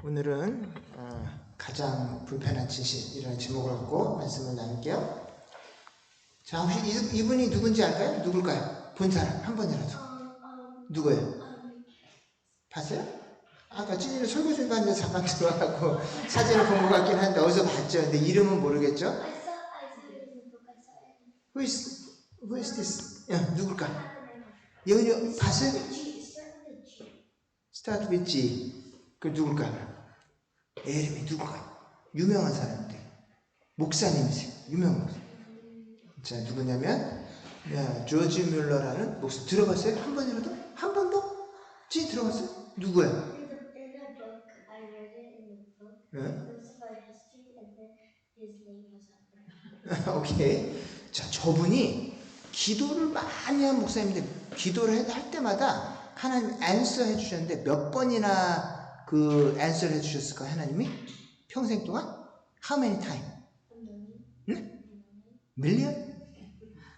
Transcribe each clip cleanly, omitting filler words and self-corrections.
오늘은 가장 불편한 진실이라는 제목을 갖고 말씀을 나눌게요. 자, 혹시 이분이 누군지 알까요? 누굴까요? 본 사람 한 번이라도. 누구예요? 봤어요? 아까 찐이는 설교 중간에 잠깐 들어가고 사진을 본 것 같긴 한데 어디서 봤죠? 근데 이름은 모르겠죠? Who is this? 누굴까? 예은이 봤어요? Start with G. 그 누굴까? 이름이 누굴까? 유명한 사람인데 목사님이세요. 유명한 목사. 자, 누구냐면 조지 뮬러라는 목사. 들어봤어요? 한 번이라도? 한 번도? 찐 들어봤어요? 누구야? In a book, I read it in the book. It was about history, and then his name was up there. 오케이. 자, 저분이 기도를 많이 한 목사님인데 기도를 할 때마다 하나님 앤서 해주셨는데 몇 번이나 그 앤서를 해주셨을까 하나님이? 평생 동안? How many time? 응? 밀리언?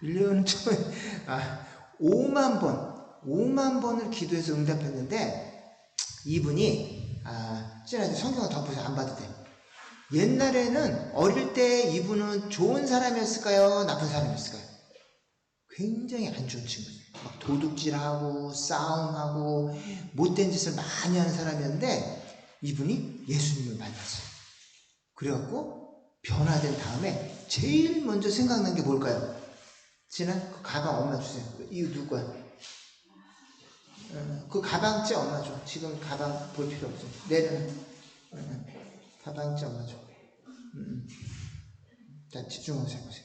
밀리언은 좀 5만 번을 기도해서 응답했는데 이분이 찐한테 성경을 덮어서 안 봐도 돼. 옛날에는 어릴 때 이분은 좋은 사람이었을까요? 나쁜 사람이었을까요? 굉장히 안 좋은 친구예요. 막 도둑질하고 싸움하고 못된 짓을 많이 하는 사람이었는데 이분이 예수님을 만났어요. 그래갖고 변화된 다음에 제일 먼저 생각난 게 뭘까요? 지난 그 가방 엄마 주세요. 이거 누구야? 그 가방째 엄마 줘. 지금 가방 볼 필요 없어. 내려놔. 가방째 엄마 줘. 자, 집중해서 해보세요.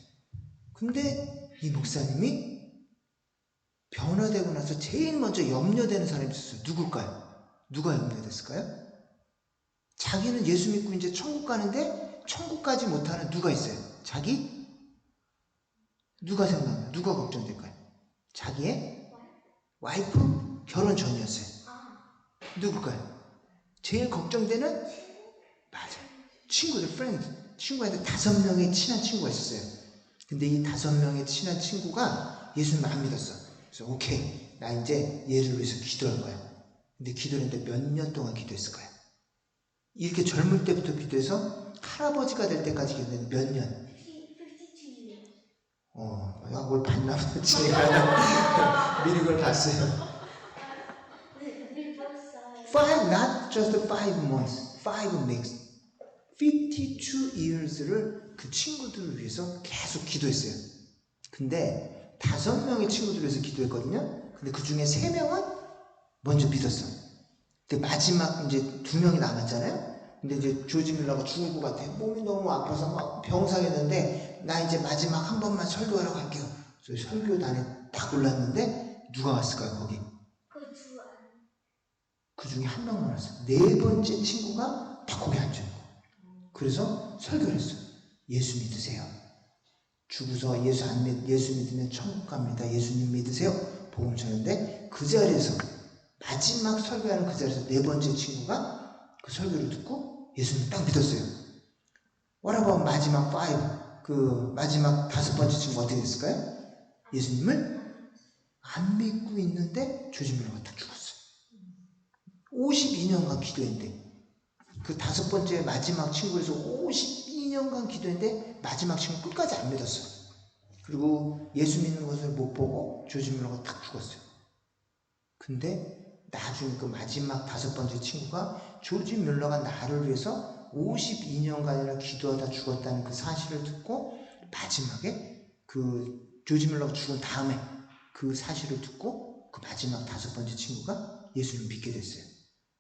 근데 이 목사님이 변화되고 나서 제일 먼저 염려되는 사람이 있었어요. 누굴까요? 누가 염려됐을까요? 자기는 예수 믿고 이제 천국 가는데 천국 가지 못하는 누가 있어요? 자기? 누가 생각나요? 누가 걱정될까요? 자기의 와이프? 결혼 전이었어요. 누굴까요? 제일 걱정되는? 맞아요. 친구들, 프렌드. 친구한테 5명의 친한 친구가 있었어요. 근데 이 5명의 친한 친구가 예수님을 안 믿었어. 그래서 오케이, 나 이제 얘를 위해서 기도할 거야. 근데 기도를 했는데 몇 년 동안 기도했을 거야. 이렇게 젊을 때부터 기도해서 할아버지가 될 때까지 기도했는데 몇 년? 52 years. 뭘 봤나 보지. 미리 그걸 봤어요. We both saw it. 5, not just 5 months, 5 weeks. 52 years를 그 친구들을 위해서 계속 기도했어요. 근데 5명의 친구들을 위해서 기도했거든요. 근데 그 중에 3명은 먼저 믿었어. 근데 마지막 이제 2명이 남았잖아요. 근데 이제 조지 밀러가 죽을 것 같아. 몸이 너무 아파서 막 병상했는데 나 이제 마지막 한 번만 설교하러 갈게요. 그래서 설교단에 딱 올랐는데 누가 왔을까요, 거기? 그 중에 한 명만 왔어요. 4번째 친구가 딱 거기 앉아요. 그래서 설교를 했어요. 예수 믿으세요. 죽어서 예수 믿으면 천국 갑니다. 예수님 믿으세요. 복음 전하는데 그 자리에서 마지막 설교하는 그 자리에서 4번째 친구가 그 설교를 듣고 예수님 딱 믿었어요. What about 마지막 5? 그 마지막 5번째 친구가 어떻게 됐을까요? 예수님을 안 믿고 있는데 조지 밀러가 딱 죽었어요. 52년간 기도했는데 그 5번째 마지막 친구에서 52년간 기도했는데 마지막 친구 끝까지 안 믿었어요. 그리고 예수 믿는 것을 못 보고 조지 밀러가 딱 죽었어요. 근데 나중에 그 마지막 5번째 친구가 조지 밀러가 나를 위해서 52년간이나 기도하다 죽었다는 그 사실을 듣고 마지막에 그 조지 밀러가 죽은 다음에 그 사실을 듣고 그 마지막 5번째 친구가 예수를 믿게 됐어요.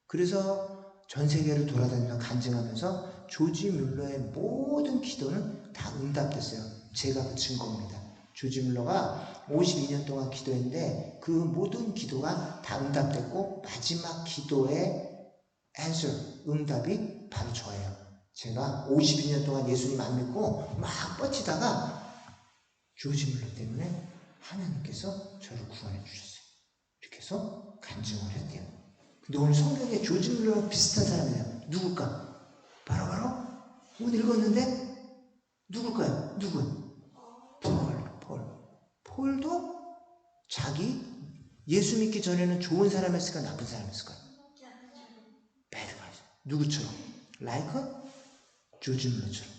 그래서 전 세계를 돌아다니며 간증하면서 조지 뮬러의 모든 기도는 다 응답됐어요. 제가 그 증거입니다. 조지 뮬러가 52년 동안 기도했는데 그 모든 기도가 다 응답됐고 마지막 기도의 answer, 응답이 바로 저예요. 제가 52년 동안 예수님 안 믿고 막 뻗치다가 조지 뮬러 때문에 하나님께서 저를 구원해 주셨어요. 이렇게 해서 간증을 했대요. 근데 오늘 성경에 조지 뮬러랑 비슷한 사람이에요. 누굴까? 바로 오늘 읽었는데 누굴까요? 누구? 폴도 자기 예수 믿기 전에는 좋은 사람이었을까 나쁜 사람이었을까? bad guy. 누구처럼? like 조지 뮬러처럼.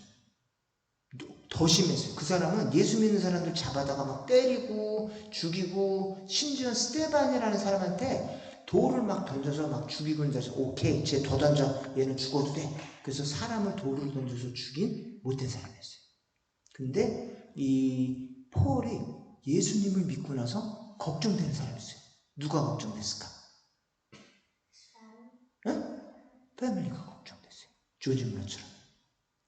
더 심했어요. 그 사람은 예수 믿는 사람들 잡아다가 막 때리고 죽이고, 심지어 스테반이라는 사람한테 돌을 막 던져서 막 죽이고 있어서, 오케이 쟤 더 던져, 얘는 죽어도 돼. 그래서 사람을 돌을 던져서 죽인 못된 사람이었어요. 근데 이 폴이 예수님을 믿고 나서 걱정되는 사람이었어요. 누가 걱정됐을까? 응? 패밀리가 걱정됐어요. 조지 뮬러처럼.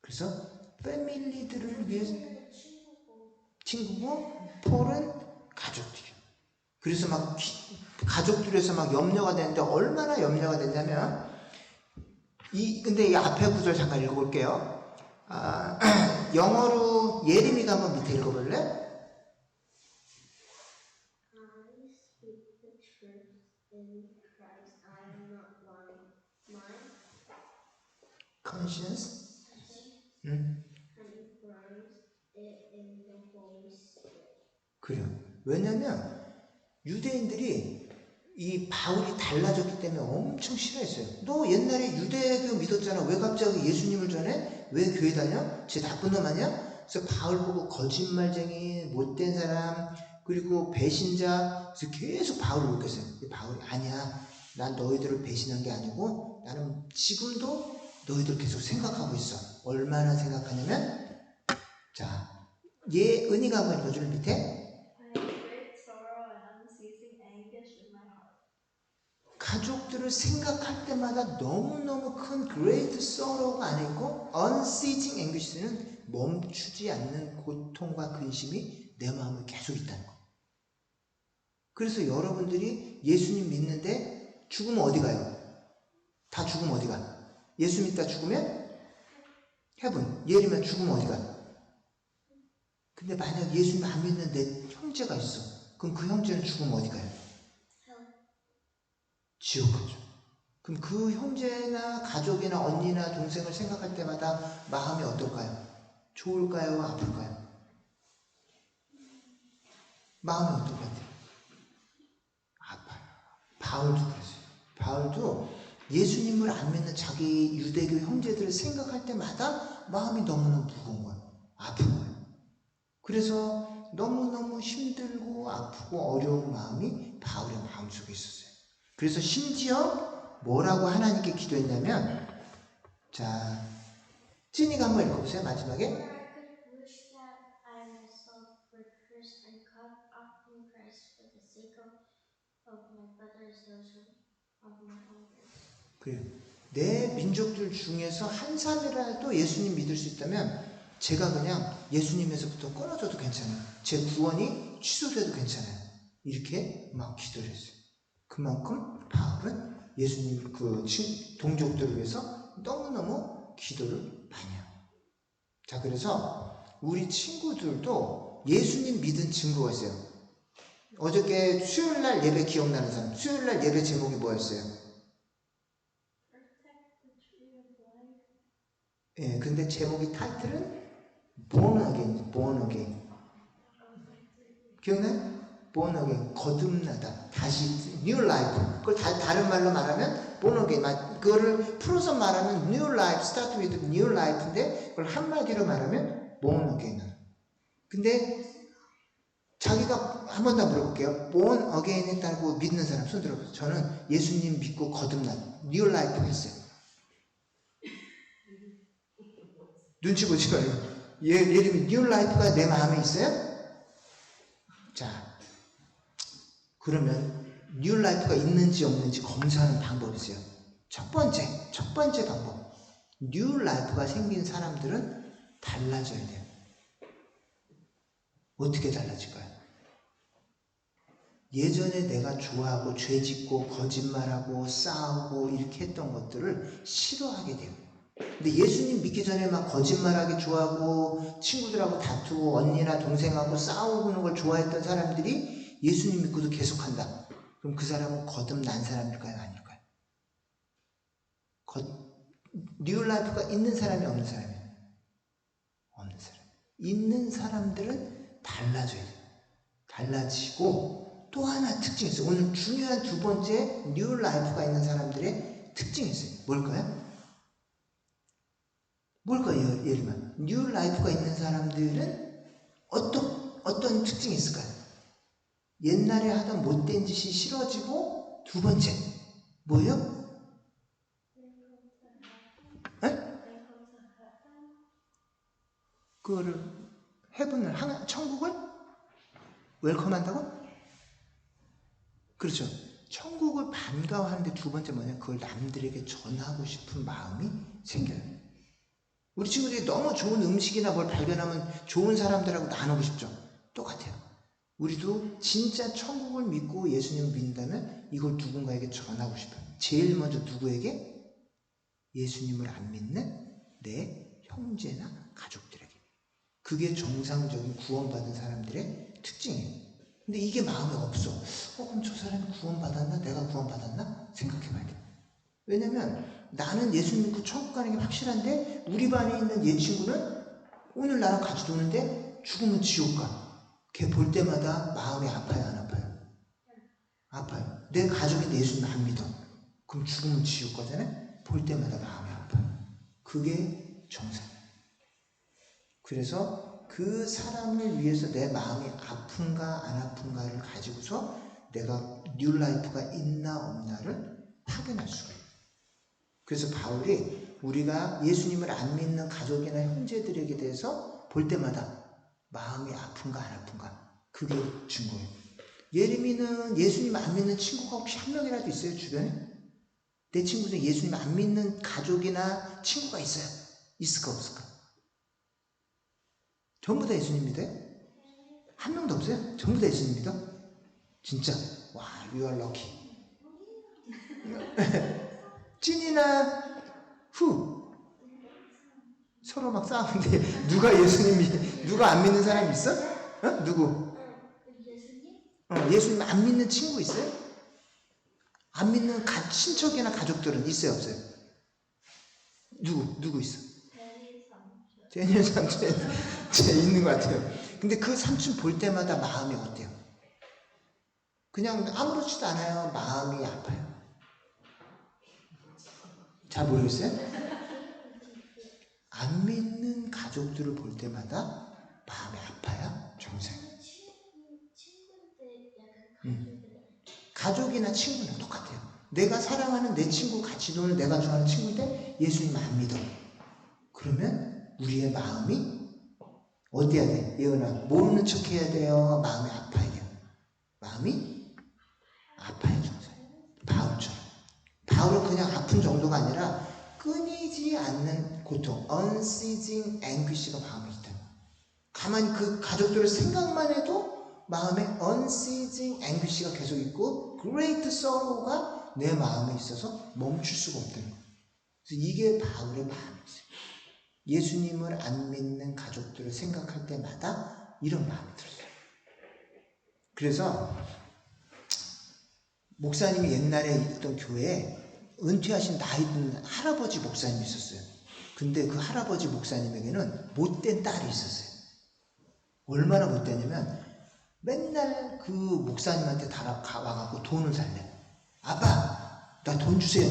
그래서 패밀리들을 위해서 친구고, 폴은 가족들이요. 그래서 막 가족들에서 막 염려가 되는데, 얼마나 염려가 됐냐면, 근데 이 앞에 구절 잠깐 읽어볼게요. 영어로 예림이가 한번 밑에 읽어볼래? I speak the truth in Christ. I am not lying. My conscience. confirms it in the Holy Spirit. 그래요. 왜냐면 유대인들이 이 바울이 달라졌기 때문에 엄청 싫어했어요. 너 옛날에 유대교 믿었잖아. 왜 갑자기 예수님을 전해? 왜 교회 다녀? 쟤 나쁜 놈 아니야? 그래서 바울 보고 거짓말쟁이, 못된 사람, 그리고 배신자. 그래서 계속 바울을 욕했어요. 바울이 아니야. 난 너희들을 배신한 게 아니고 나는 지금도 너희들 계속 생각하고 있어. 얼마나 생각하냐면, 자, 얘 은희가 한번 읽어줄 밑에. I have great sorrow and unceasing anguish in my heart. 가족들을 생각할 때마다 너무너무 큰 great sorrow가 아니고 unceasing anguish는 멈추지 않는 고통과 근심이 내 마음에 계속 있다는 거예요. 그래서 여러분들이 예수님 믿는데 죽으면 어디 가요? 다 죽으면 어디 가? 예수 믿다 죽으면 heaven. 예리면 죽으면 어디 가? 근데 만약 예수님 안 믿는 내 형제가 있어. 그럼 그 형제는 죽으면 어디 가요? 지옥 가죠. 그럼 그 형제나 가족이나 언니나 동생을 생각할 때마다 마음이 어떨까요? 좋을까요? 아플까요? 마음이 어떨 것 같아요? 아파요. 바울도 그랬어요. 바울도 예수님을 안 믿는 자기 유대교 형제들을 생각할 때마다 마음이 너무너무 무거운 거예요. 아픈 거예요. 그래서 너무너무 힘들고 아프고 어려운 마음이 바울의 마음속에 있었어요. 그래서 심지어 뭐라고 하나님께 기도했냐면, 자, 찐이가 한번 읽어보세요. 마지막에. For I could wish that I myself were cursed and cut off from Christ for the sake of my brothers, those of my own race. 그래요. 내 민족들 중에서 한 사람이라도 예수님 믿을 수 있다면 제가 그냥 예수님에서부터 끊어져도 괜찮아요. 제 구원이 취소돼도 괜찮아요. 이렇게 막 기도를 했어요. 그만큼 바울은 예수님 그 동족들을 위해서 너무너무 기도를 많이 해요. 자, 그래서 우리 친구들도 예수님 믿은 친구가 있어요. 어저께 수요일날 예배 기억나는 사람, 수요일날 예배 제목이 뭐였어요? Protect the tree of life. 예, 근데 제목이 타이틀은 Born Again, Born Again. 기억나요? Born Again, 거듭나다, 다시 New Life. 그걸 다른 말로 말하면 Born Again. 그거를 풀어서 말하면 New Life, Start with New Life인데 그걸 한마디로 말하면 Born Again. 근데 자기가 한 번 더 물어볼게요. Born Again 했다고 믿는 사람 손 들어보세요. 저는 예수님 믿고 거듭나다, New Life 했어요. 눈치 보지 마요. 예림이 New Life가 내 마음에 있어요? 자, 그러면 New Life가 있는지 없는지 검사하는 방법이 있어요. 첫 번째 방법. New Life가 생긴 사람들은 달라져야 돼요. 어떻게 달라질까요? 예전에 내가 좋아하고 죄짓고 거짓말하고 싸우고 이렇게 했던 것들을 싫어하게 돼요. 근데 예수님 믿기 전에 막 거짓말하기 좋아하고 친구들하고 다투고 언니나 동생하고 싸우는 걸 좋아했던 사람들이 예수님 믿고도 계속한다. 그럼 그 사람은 거듭난 사람일까요? 아닐까요? 뉴라이프가 있는 사람이 없는 사람이에요? 없는 사람. 있는 사람들은 달라져야 돼요. 달라지고 또 하나 특징이 있어요. 오늘 중요한 두 번째 뉴라이프가 있는 사람들의 특징이 있어요. 뭘까요? 뭘까요? 예를 들면 뉴 라이프가 있는 사람들은 어떤 특징이 있을까요? 옛날에 하던 못된 짓이 싫어지고, 두 번째 뭐예요? 그거를 헤븐을 천국을 웰컴한다고? 그렇죠. 천국을 반가워하는데 두 번째 뭐냐? 그걸 남들에게 전하고 싶은 마음이 생겨요. 우리 친구들이 너무 좋은 음식이나 뭘 발견하면 좋은 사람들하고 나누고 싶죠. 똑같아요. 우리도 진짜 천국을 믿고 예수님을 믿는다면 이걸 누군가에게 전하고 싶어요. 제일 먼저 누구에게? 예수님을 안 믿는 내 형제나 가족들에게. 그게 정상적인 구원받은 사람들의 특징이에요. 근데 이게 마음에 없어. 그럼 저 사람이 구원받았나? 내가 구원받았나? 생각해봐야 돼. 왜냐면 나는 예수 믿고 천국 가는 게 확실한데 우리 반에 있는 얘 친구는 오늘 나랑 같이 노는데 죽으면 지옥 가. 걔 볼 때마다 마음이 아파요, 안 아파요? 아파요. 내 가족인데 예수님 안 믿어. 그럼 죽으면 지옥 가잖아요? 볼 때마다 마음이 아파요. 그게 정상이에요. 그래서 그 사람을 위해서 내 마음이 아픈가 안 아픈가를 가지고서 내가 뉴라이프가 있나 없나를 확인할 수가 있어요. 그래서 바울이 우리가 예수님을 안 믿는 가족이나 형제들에게 대해서 볼 때마다 마음이 아픈가 안 아픈가, 그게 증거예요. 예림이는 예수님 안 믿는 친구가 혹시 한 명이라도 있어요, 주변에? 내 친구 중에 예수님 안 믿는 가족이나 친구가 있어요? 있을까 없을까? 전부 다 예수님 믿어요? 한 명도 없어요? 전부 다 예수님 믿어? 진짜 와, you are lucky. 찐이나 후 서로 막 싸우는데 누가 예수님 누가 안 믿는 사람 있어? 어? 누구? 예수님 안 믿는 친구 있어요? 안 믿는 친척이나 가족들은 있어요 없어요? 누구 있어? 제니 삼촌 있는 것 같아요. 근데 그 삼촌 볼 때마다 마음이 어때요? 그냥 아무렇지도 않아요? 마음이 아파요? 잘 모르겠어요? 안 믿는 가족들을 볼 때마다 마음이 아파야 정상이에요. 가족이나 친구는 똑같아요. 내가 사랑하는 내 친구, 같이 노는 내가 좋아하는 친구인데 예수님 안 믿어. 그러면 우리의 마음이 어때야 돼? 예은아, 모르는 척 해야 돼요? 마음이 아파야 돼요? 마음이 아파야 정상이에요. 바울처럼. 바울은 그냥 아픈 정도가 아니라 끊이지 않는 고통, unceasing anguish가 마음에 있다. 가만히 그 가족들을 생각만 해도 마음에 unceasing anguish가 계속 있고 great sorrow가 내 마음에 있어서 멈출 수가 없다는 거예요. 그래서 이게 바울의 마음이었어요. 예수님을 안 믿는 가족들을 생각할 때마다 이런 마음이 들었어요. 그래서 목사님이 옛날에 있던 교회에 은퇴하신 나이 든 할아버지 목사님이 있었어요. 근데 그 할아버지 목사님에게는 못된 딸이 있었어요. 얼마나 못되냐면 맨날 그 목사님한테 와갖고 돈을 달래. 아빠, 나 돈 주세요.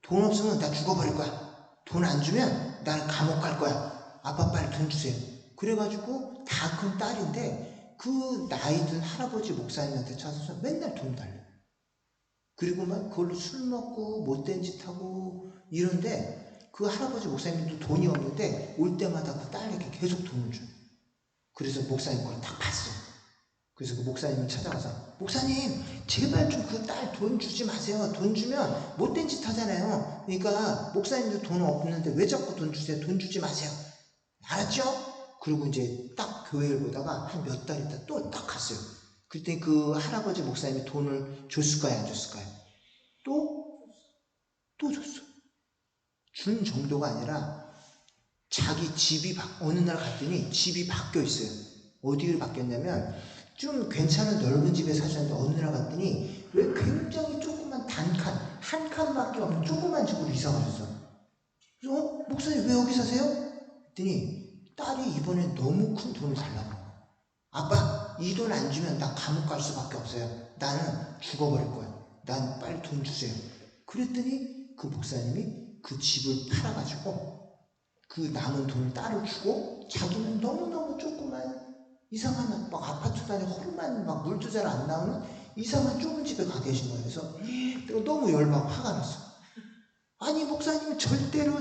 돈 없으면 나 죽어버릴 거야. 돈 안 주면 나는 감옥 갈 거야. 아빠 빨리 돈 주세요. 그래가지고 다 큰 딸인데 그 나이 든 할아버지 목사님한테 찾아서 맨날 돈 달래. 그리고 막 그걸로 술 먹고 못된 짓 하고 이런데 그 할아버지 목사님도 돈이 없는데 올 때마다 그 딸에게 계속 돈을 줘요. 그래서 목사님 그걸 딱 봤어. 그래서 그 목사님을 찾아가서 목사님 제발 좀 그 딸 돈 주지 마세요. 돈 주면 못된 짓 하잖아요. 그러니까 목사님도 돈 없는데 왜 자꾸 돈 주세요. 돈 주지 마세요. 알았죠? 그리고 이제 딱 교회를 보다가 한 몇 달 있다 또 딱 갔어요. 그랬더니 그 할아버지 목사님이 돈을 줬을까요? 안 줬을까요? 또 줬어. 준 정도가 아니라 자기 집이 어느 날 갔더니 집이 바뀌어 있어요. 어디로 바뀌었냐면 좀 괜찮은 넓은 집에 사셨는데 어느 날 갔더니 왜 굉장히 조그만 단칸, 한 칸밖에 없는 조그만 집으로 이사 가셨어. 그래서 목사님 왜 여기 사세요? 그랬더니 딸이 이번에 너무 큰 돈을 달라고 그런 거야. 아빠, 이 돈 안 주면 나 감옥 갈 수밖에 없어요. 나는 죽어버릴 거야. 난 빨리 돈 주세요. 그랬더니 그 목사님이 그 집을 팔아가지고 그 남은 돈을 딸을 주고 자기는 너무너무 조그만 이상한 막 아파트 단위 허름한 막 물도 잘 안 나오는 이상한 좁은 집에 가 계신 거예요. 그래서 내가 너무 열받고 화가 났어. 아니 목사님 절대로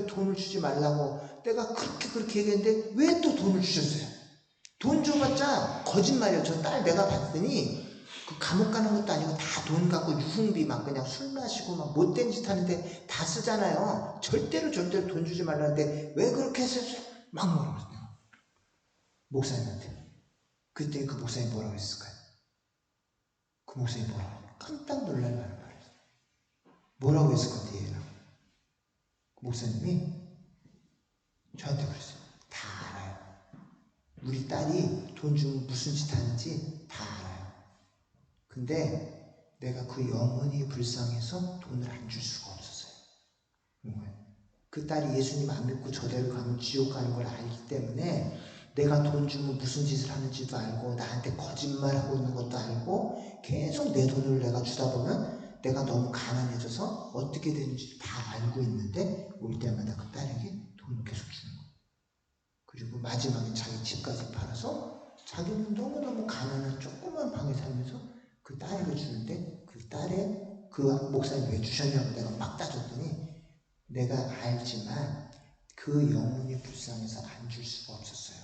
돈을 주지 말라고 내가 그렇게 얘기했는데 왜 또 돈을 주셨어요? 돈 줘봤자 거짓말이에요. 저 딸 내가 봤더니 그 감옥 가는 것도 아니고 다 돈 갖고 유흥비 막 그냥 술 마시고 막 못된 짓 하는데 다 쓰잖아요. 절대로 돈 주지 말라는데 왜 그렇게 했어요? 막 뭐라고 했어요. 목사님한테. 그때 그 목사님 뭐라고 했을까요? 그 목사님 뭐라고 했어요? 깜짝 놀랄 만한 말을 했어요. 뭐라고 했을 것 같아요? 그 목사님이 저한테 그랬어요. 다 알아요. 우리 딸이 돈 주면 무슨 짓 하는지 다 알아요. 근데 내가 그 영혼이 불쌍해서 돈을 안 줄 수가 없었어요. 그 딸이 예수님 안 믿고 저대로 가면 지옥 가는 걸 알기 때문에 내가 돈 주면 무슨 짓을 하는지도 알고 나한테 거짓말하고 있는 것도 알고 계속 내 돈을 내가 주다 보면 내가 너무 가난해져서 어떻게 되는지 다 알고 있는데 올 때마다 그 딸에게 돈을 계속 주는 거예요. 그리고 마지막에 자기 집까지 팔아서 자기는 너무너무 가난한 조그만 방에 살면서 그 딸에게 주는데 그 딸의 그 목사님 왜 주셨냐고 내가 막 따졌더니 내가 알지만 그 영혼이 불쌍해서 안 줄 수가 없었어요.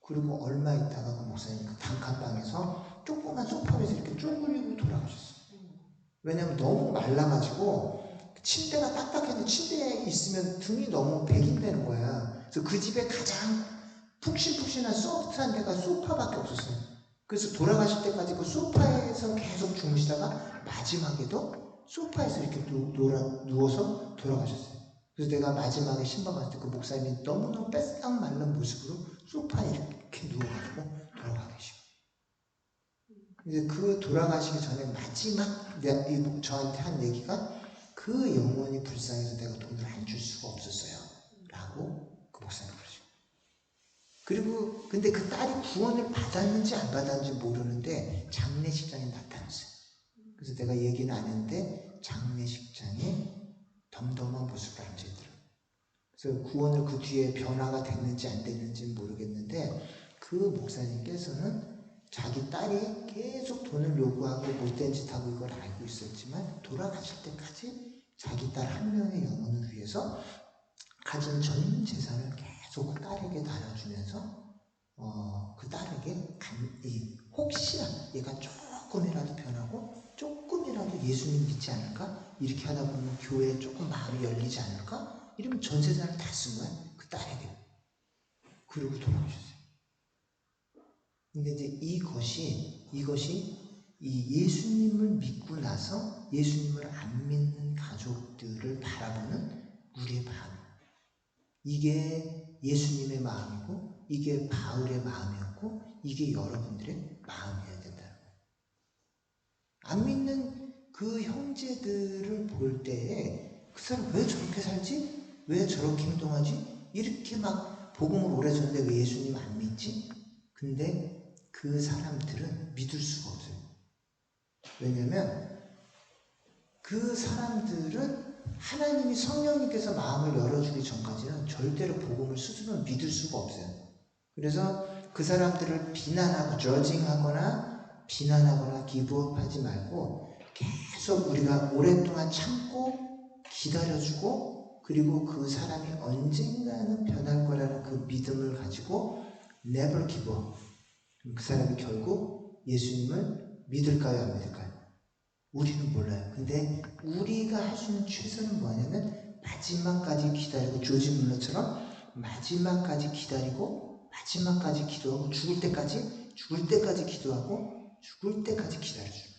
그리고 얼마 있다가 그 목사님 그 단칸방에서 조그만 소파에서 이렇게 쫄그리고 돌아가셨어요. 왜냐면 너무 말라가지고 침대가 딱딱했는데 침대에 있으면 등이 너무 백인되는 거야. 그래서 그 집에 가장 푹신푹신한 소프트한 데가 소파밖에 없었어요. 그래서 돌아가실 때까지 그 소파에서 계속 주무시다가 마지막에도 소파에서 이렇게 누워서 돌아가셨어요. 그래서 내가 마지막에 신방 갔을 때 그 목사님이 너무너무 뺏싹 마른 모습으로 소파에 이렇게 누워가지고 돌아가 계시고. 이제 그 돌아가시기 전에 마지막 저한테 한 얘기가 그 영혼이 불쌍해서 내가 돈을 안 줄 수가 없었어요. 라고 그 목사님 그러시고. 그리고 근데 그 딸이 구원을 받았는지 안 받았는지 모르는데 장례식장에 나타났어요. 그래서 내가 얘기는 안 했는데 장례식장에 덤덤한 모습을 앉아있더라고요. 그래서 구원을 그 뒤에 변화가 됐는지 안 됐는지는 모르겠는데 그 목사님께서는 자기 딸이 계속 돈을 요구하고 못된 짓 하고 이걸 알고 있었지만 돌아가실 때까지 자기 딸 한 명의 영혼을 위해서 가진 전 재산을 계속 그 딸에게 나눠주면서 그 딸에게 혹시나 얘가 조금이라도 변하고 조금이라도 예수님 믿지 않을까? 이렇게 하다 보면 교회에 조금 마음이 열리지 않을까? 이러면 전 재산을 다 쓴 거야. 그 딸에게. 그리고 돌아오셨어요. 근데 이제 이것이 이 예수님을 믿고 나서 예수님을 안 믿는 가족들을 바라보는 우리의 마음. 이게 예수님의 마음이고 이게 바울의 마음이었고 이게 여러분들의 마음이어야 된다는 거예요. 안 믿는 그 형제들을 볼 때에 그 사람 왜 저렇게 살지? 왜 저렇게 행동하지? 이렇게 막 복음을 오래 줬는데 왜 예수님 안 믿지? 근데 그 사람들은 믿을 수가 없어요. 왜냐면 그 사람들은 하나님이 성령님께서 마음을 열어주기 전까지는 절대로 복음을 스스로 믿을 수가 없어요. 그래서 그 사람들을 비난하고 저징하거나 비난하거나 기브업하지 말고 계속 우리가 오랫동안 참고 기다려주고 그리고 그 사람이 언젠가는 변할 거라는 그 믿음을 가지고 never give up. 그 사람이 결국 예수님을 믿을까요 안 믿을까요? 우리는 몰라요. 근데 우리가 할 수 있는 최선은 뭐냐면 마지막까지 기다리고 조지 물러처럼 마지막까지 기다리고 마지막까지 기도하고 죽을 때까지 기도하고 죽을 때까지 기다려줘요.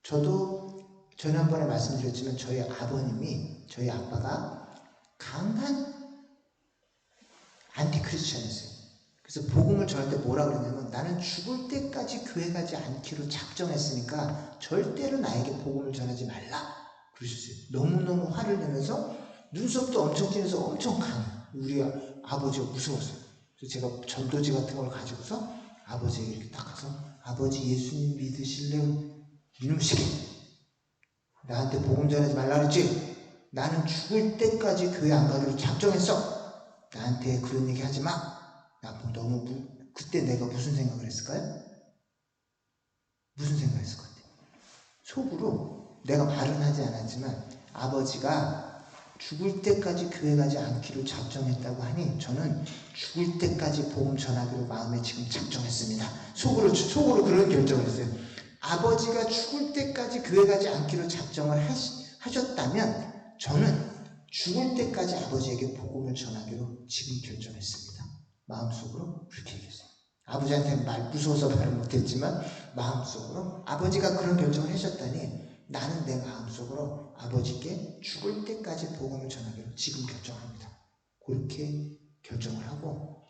저도 지난번에 말씀드렸지만 저희 아빠가 강한 안티크리스천이었어요. 그래서 복음을 전할 때 뭐라 그러냐면 나는 죽을 때까지 교회 가지 않기로 작정했으니까 절대로 나에게 복음을 전하지 말라 그러셨어요. 너무너무 화를 내면서 눈썹도 엄청 찌면서 엄청 강해. 우리 아버지가 무서웠어요. 그래서 제가 전도지 같은 걸 가지고서 아버지에게 이렇게 딱 가서 아버지 예수님 믿으실래요? 이놈 새끼 나한테 복음 전하지 말라 그랬지? 나는 죽을 때까지 교회 안 가기로 작정했어. 나한테 그런 얘기 하지 마. 나 너무 그때 내가 무슨 생각을 했을까요? 무슨 생각을 했을 것 같아요? 속으로 내가 말은 하지 않았지만 아버지가 죽을 때까지 교회 가지 않기로 작정했다고 하니 저는 죽을 때까지 복음 전하기로 마음에 지금 작정했습니다. 속으로 그런 결정을 했어요. 아버지가 죽을 때까지 교회 가지 않기로 작정을 하셨다면 저는 죽을 때까지 아버지에게 복음을 전하기로 지금 결정했습니다. 마음속으로 그렇게 얘기했어요. 아버지한테 무서워서 말을 못했지만 마음속으로 아버지가 그런 결정을 하셨다니 나는 내 마음속으로 아버지께 죽을 때까지 복음을 전하기로 지금 결정합니다. 그렇게 결정을 하고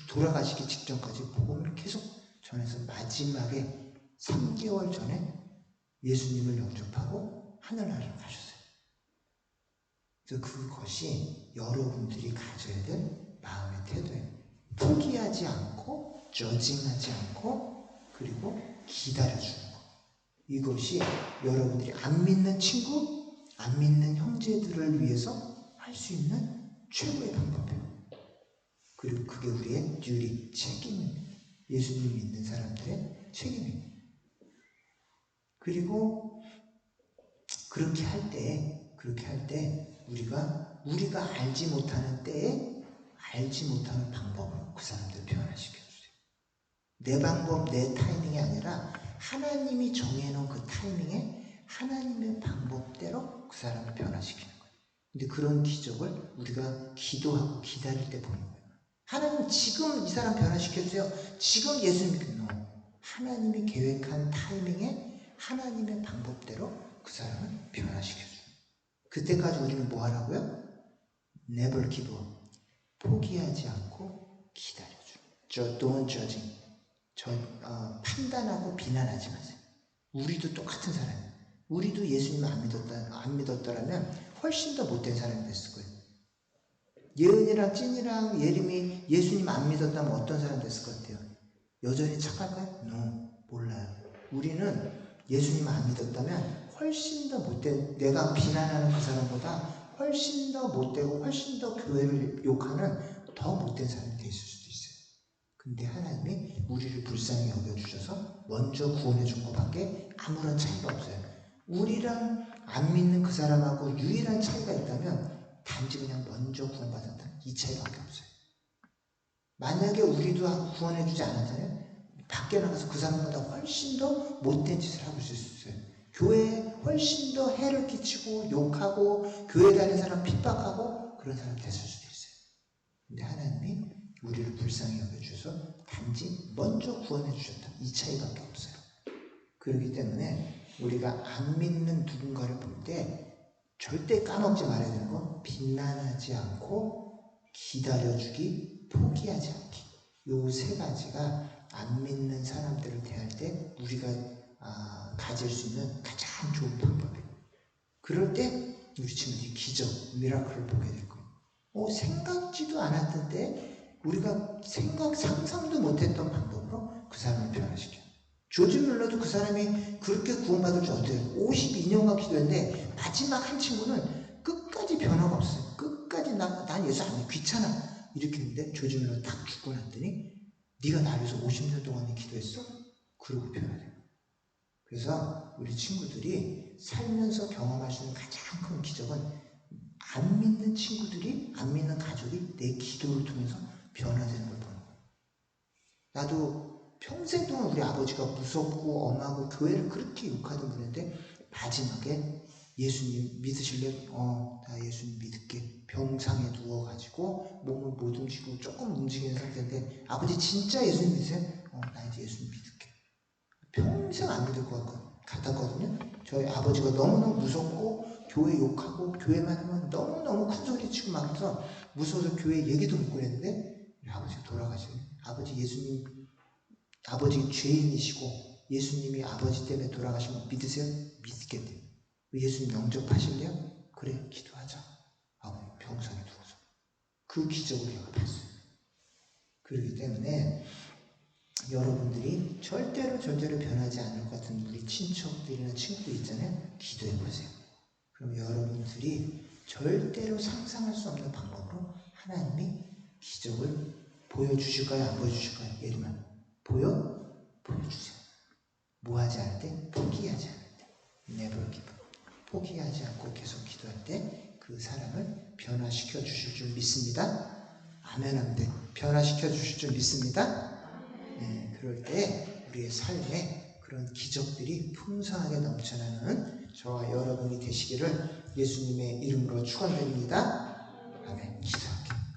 돌아가시기 직전까지 복음을 계속 전해서 마지막에 3개월 전에 예수님을 영접하고 하늘나라로 가셨어요. 그래서 그것이 여러분들이 가져야 될 마음의 태도예요. 포기하지 않고 저징하지 않고 그리고 기다려주는 것. 이것이 여러분들이 안 믿는 친구, 안 믿는 형제들을 위해서 할 수 있는 최고의 방법이에요. 그리고 그게 우리의 듀리, 책임입니다. 예수님 믿는 사람들의 책임입니다. 그리고 그렇게 할 때 우리가 알지 못하는 때에 알지 못하는 방법으로 그 사람들을 변화시켜주세요. 내 방법, 내 타이밍이 아니라 하나님이 정해놓은 그 타이밍에 하나님의 방법대로 그 사람을 변화시키는 거예요. 근데 그런 기적을 우리가 기도하고 기다릴 때 보는 거예요. 하나님 지금 이 사람 변화시켜주세요. 지금 예수님 믿는 하나님이 계획한 타이밍에 하나님의 방법대로 그 사람을 변화시켜줘요. 그때까지 우리는 뭐 하라고요? Never give up. 포기하지 않고 기다려줘. Don't judging. 판단하고 비난하지 마세요. 우리도 똑같은 사람이에요. 우리도 예수님 안 믿었더라면 훨씬 더 못된 사람이 됐을 거예요. 예은이랑 찐이랑 예림이 예수님 안 믿었다면 어떤 사람 됐을 것 같아요? 여전히 착할까요? No, 몰라요. 우리는 예수님 안 믿었다면 훨씬 더 못된, 내가 비난하는 그 사람보다 훨씬 더 못되고 훨씬 더 교회를 욕하는 더 못된 사람이 될 수도 있어요. 근데 하나님이 우리를 불쌍히 여겨주셔서 먼저 구원해 준 것밖에 아무런 차이가 없어요. 우리랑 안 믿는 그 사람하고 유일한 차이가 있다면 단지 그냥 먼저 구원받았다. 이 차이밖에 없어요. 만약에 우리도 구원해 주지 않았잖아요. 밖에 나가서 그 사람보다 훨씬 더 못된 짓을 하고 있을 수 있어요. 교회에 훨씬 더 해를 끼치고 욕하고 교회 다니는 사람 핍박하고 그런 사람 됐을 수도 있어요. 근데 하나님이 우리를 불쌍히 여겨주셔서 단지 먼저 구원해 주셨다. 이 차이밖에 없어요. 그렇기 때문에 우리가 안 믿는 누군가를 볼 때 절대 까먹지 말아야 되는 건 비난하지 않고 기다려주기, 포기하지 않기. 요 세 가지가 안 믿는 사람들을 대할 때 우리가 가질 수 있는 가장 좋은 방법이에요. 그럴 때 우리 친구들이 기적, 미라클을 보게 될 거예요. 생각지도 않았던 때 우리가 상상도 못했던 방법으로 그 사람을 변화시켜요. 조지 뮬러도 그 사람이 그렇게 구원받을 줄 어때요? 52년간 기도했는데 마지막 한 친구는 끝까지 변화가 없어요. 끝까지 난 예수 안 믿어. 귀찮아. 이렇게 했는데 조지 뮬러 딱 죽고 났더니 네가 나를 위해서 50년 동안 기도했어? 그러고 변화돼요. 그래서 우리 친구들이 살면서 경험할 수 있는 가장 큰 기적은 안 믿는 친구들이, 안 믿는 가족이 내 기도를 통해서 변화되는 걸 보는 거예요. 나도 평생 동안 우리 아버지가 무섭고 엄하고 교회를 그렇게 욕하던 분인데 마지막에 예수님 믿으실래? 나 예수님 믿을게. 병상에 누워가지고 몸을 못 움직이고 조금 움직이는 상태인데 아버지 진짜 예수님 믿으세요? 나 이제 예수님 믿을게. 평생 안 믿을 것 같았거든요. 저희 아버지가 너무너무 무섭고 교회 욕하고 교회만 하면 너무너무 큰 소리 치고 막 해서 무서워서 교회 얘기도 못 그랬는데 아버지가 돌아가시고 아버지 죄인이시고 예수님이 아버지 때문에 돌아가시면 믿으세요? 믿겠대요. 예수님 영접하실래요? 그래, 기도하자. 아버지 병상에 누워서. 그 기적을 내가 봤어요. 그렇기 때문에 여러분들이 절대로 변하지 않을 것 같은 우리 친척들이나 친구들 있잖아요. 기도해 보세요. 그럼 여러분들이 절대로 상상할 수 없는 방법으로 하나님이 기적을 보여주실까요? 안 보여주실까요? 예를만 보여주세요. 뭐 하지 않을 때? 포기하지 않을 때. Never give up. 포기하지 않고 계속 기도할 때 그 사람을 변화시켜 주실 줄 믿습니다. 아멘 하면 돼. 변화시켜 주실 줄 믿습니다. 네, 그럴 때 우리의 삶에 그런 기적들이 풍성하게 넘쳐나는 저와 여러분이 되시기를 예수님의 이름으로 축원드립니다.